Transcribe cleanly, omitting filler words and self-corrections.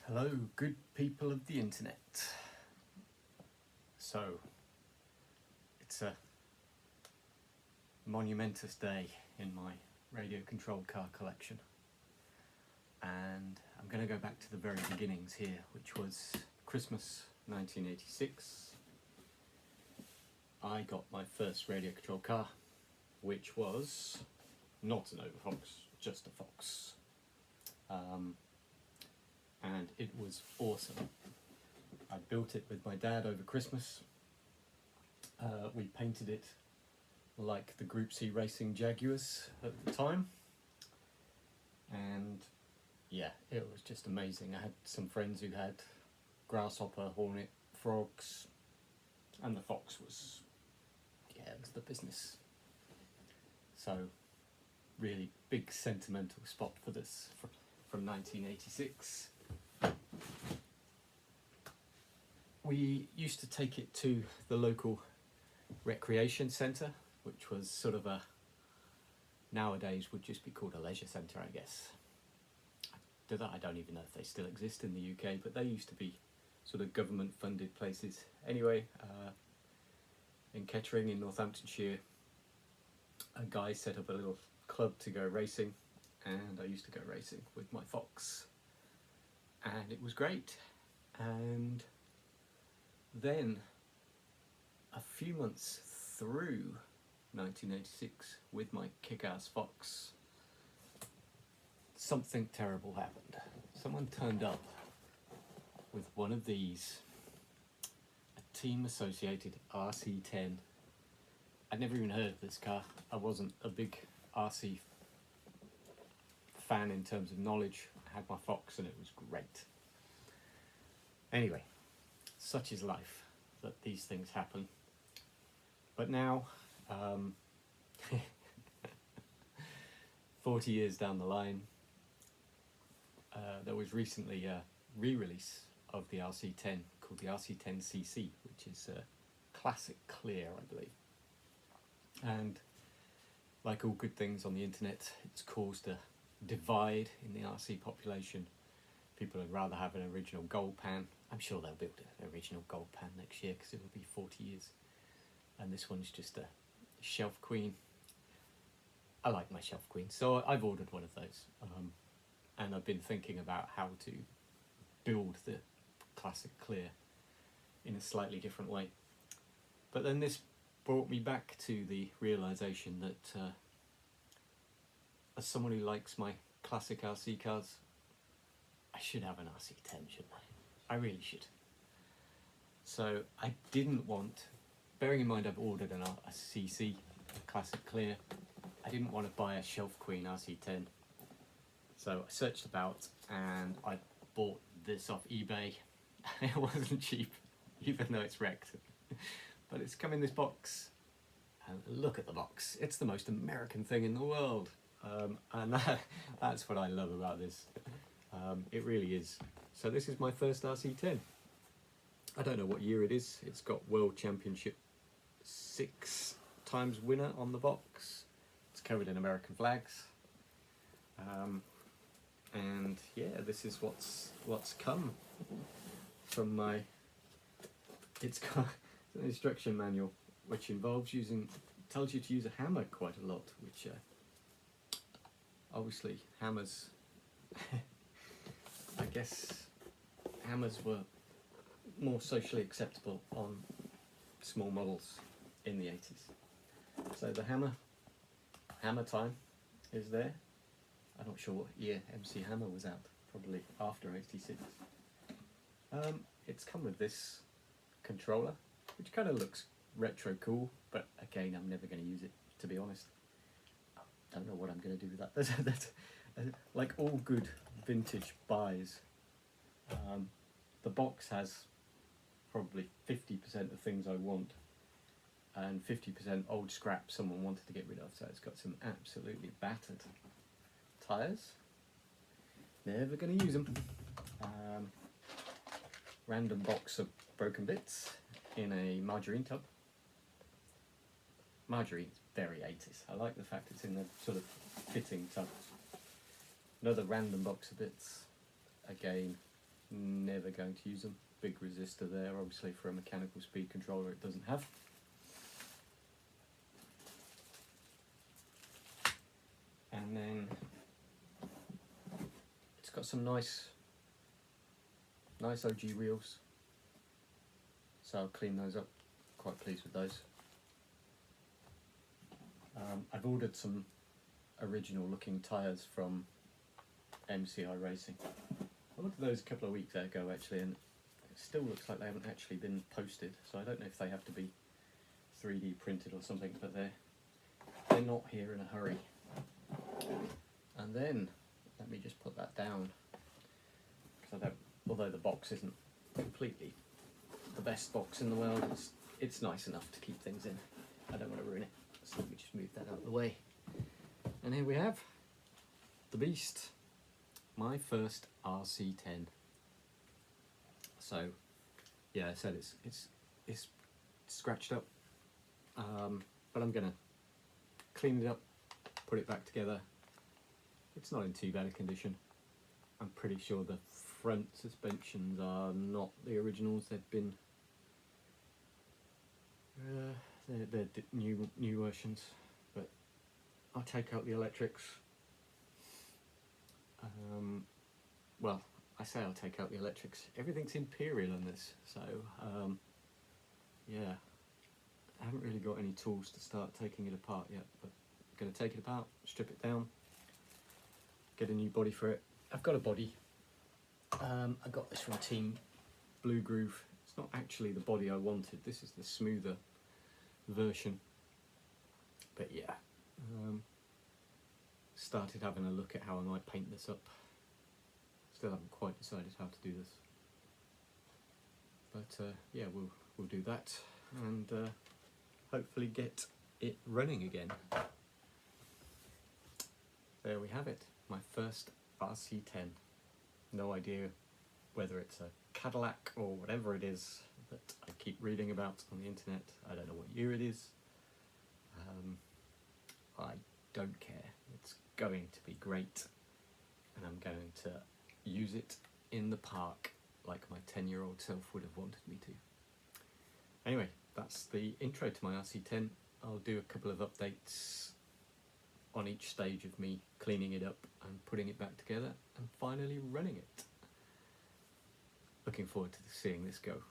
Hello, good people of the internet. So, it's a monumentous day in my radio-controlled car collection. And I'm going to go back to the very beginnings here, which was Christmas 1986. I got my first radio-controlled car, which was not an Overfox, just a Fox. And it was awesome. I built it with my dad over Christmas. We painted it like the Group C Racing Jaguars at the time. And yeah, it was just amazing. I had some friends who had Grasshopper, Hornet, Frogs, and the Fox was, it was the business. So really big sentimental spot for this from 1986. We used to take it to the local recreation centre, which was sort of nowadays would just be called a leisure centre, I guess. I don't even know if they still exist in the UK, but they used to be sort of government funded places. Anyway, in Kettering in Northamptonshire, a guy set up a little club to go racing, and I used to go racing with my Fox, and it was great. And then a few months through 1986 with my kick-ass Fox, something terrible happened. Someone turned up with one of these, a Team Associated RC10. I'd never even heard of this car. I wasn't a big RC fan in terms of knowledge. I had my Fox and it was great. Anyway, such is life, that these things happen. But now, 40 years down the line, there was recently a re-release of the RC10 called the RC10cc, which is a classic clear, I believe. And like all good things on the internet, it's caused a divide in the RC population. People would rather have an original gold pan. I'm sure they'll build an original gold pan next year because it will be 40 years. And this one's just a shelf queen. I like my shelf queen, so I've ordered one of those. And I've been thinking about how to build the classic clear in a slightly different way. But then this brought me back to the realisation that as someone who likes my classic RC cars, I should have an RC10, shouldn't I? I really should. So I didn't want, bearing in mind I've ordered a CC, a classic clear, I didn't want to buy a shelf queen RC10. So I searched about and I bought this off eBay. It wasn't cheap, even though it's wrecked. But it's come in this box. And look at the box. It's the most American thing in the world. And that's what I love about this. It really is. So this is my first RC10. I don't know what year it is. It's got World Championship 6 times winner on the box. It's covered in American flags. And yeah, this is what's come from my. It's got an instruction manual which tells you to use a hammer quite a lot, which obviously hammers. I guess hammers were more socially acceptable on small models in the 80s. So the hammer time is there. I'm not sure what year MC Hammer was out, probably after 86. It's come with this controller, which kind of looks retro cool, but again, I'm never going to use it, to be honest. I don't know what I'm going to do with that. That's like all good vintage buys. The box has probably 50% of things I want and 50% old scrap someone wanted to get rid of, so it's got some absolutely battered tyres. Never going to use them. Random box of broken bits in a margarine tub. Margarine's very 80s. I like the fact it's in the sort of fitting tub. Another random box of bits, again never going to use them. Big resistor there, obviously for a mechanical speed controller it doesn't have. And then it's got some nice OG wheels, so I'll clean those up. Quite pleased with those. I've ordered some original looking tyres from MCI Racing. I looked at those a couple of weeks ago actually, and it still looks like they haven't actually been posted, so I don't know if they have to be 3D printed or something, but they're not here in a hurry. And then let me just put that down, because I don't, although the box isn't completely the best box in the world, it's nice enough to keep things in. I don't want to ruin it, so let me just move that out of the way. And here we have the beast, my first RC10. So yeah, I said it's scratched up, but I'm gonna clean it up, put it back together. It's not in too bad a condition. I'm pretty sure the front suspensions are not the originals. They've been they're new versions, but I'll take out the electrics. Well, I say I'll take out the electrics. Everything's Imperial in this, so yeah, I haven't really got any tools to start taking it apart yet, but I'm going to take it apart, strip it down, get a new body for it. I've got a body. I got this from Team Blue Groove. It's not actually the body I wanted. This is the smoother version. But yeah, started having a look at how I might paint this up. Still haven't quite decided how to do this. But yeah, we'll do that and hopefully get it running again. There we have it, my first RC10. No idea whether it's a Cadillac or whatever it is that I keep reading about on the internet. I don't know what year it is. I don't care. It's going to be great, and I'm going to use it in the park like my 10-year-old self would have wanted me to. Anyway, that's the intro to my RC10. I'll do a couple of updates on each stage of me cleaning it up and putting it back together and finally running it. Looking forward to seeing this go.